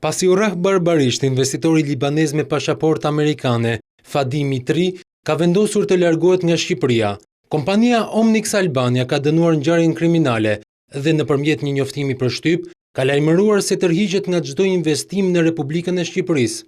Pasi u rrah barbarisht investitori libanez me pasaportë amerikane, Fadi Mitri, ka vendosur të largohet nga Shqipëria. Kompania Omnix Albania ka dënuar ngjarjen kriminale dhe nëpërmjet një njoftimi për shtyp, ka lajmëruar se tërhiqet nga çdo investim në Republikën e Shqipërisë.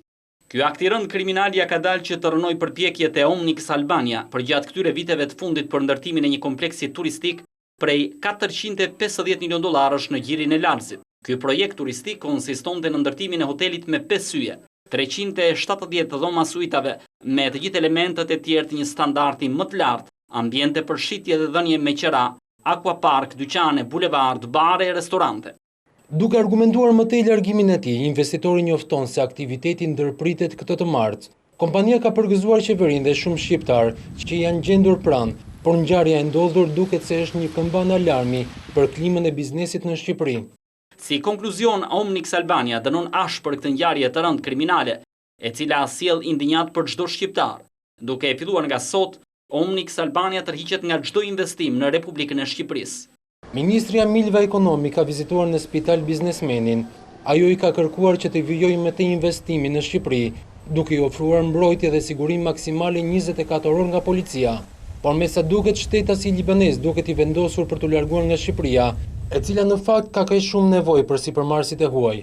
Ky akt i rënd kriminalia ka dalë që të rënoj përpjekjet e Omnix Albania për gjatë këtyre viteve të fundit për ndërtimin e një kompleksi turistik prej $450 milion në Gjirin e Lalzit. Ky projekt turistik konsistonte në ndërtimin e hotelit me 5 yje, 370 dhoma suitave me të gjithë elementet e tjerë të një standardi më të lartë, ambiente për shitje dhe dhënje me qera, aquapark, dyqane, bulevard, bare e restorante. Duke argumentuar më tej largimin e tij, investitori njofton se aktiviteti ndërpritet këtë të martë. Kompania ka përgëzuar qeverinë dhe shumë shqiptar që janë gjendur pranë, por ngjarja e ndodhur duket se është një këmbën alarmi për klimën e biznesit në Shqipëri. Si konkluzion, Omnix Albania dënon ashpër këtë ngjarje të rënd kriminale, e cila sjell indinjat për çdo shqiptar. Duke e filluar nga sot, Omnix Albania tërhiqet nga çdo investim në Republikën e Shqipërisë. Ministria Milva Ekonomi ka vizituar në spital biznesmenin. Ajo i ka kërkuar që të vijojë me të investimin në Shqipëri, duke i ofruar mbrojtje dhe sigurim maksimale 24 orë nga policia. Por me sa duket, shtetasi libanez duket i vendosur për të larguar nga Shqipëria, e cila në fakt ka kaq shumë nevojë për sipërmarrësit e huaj.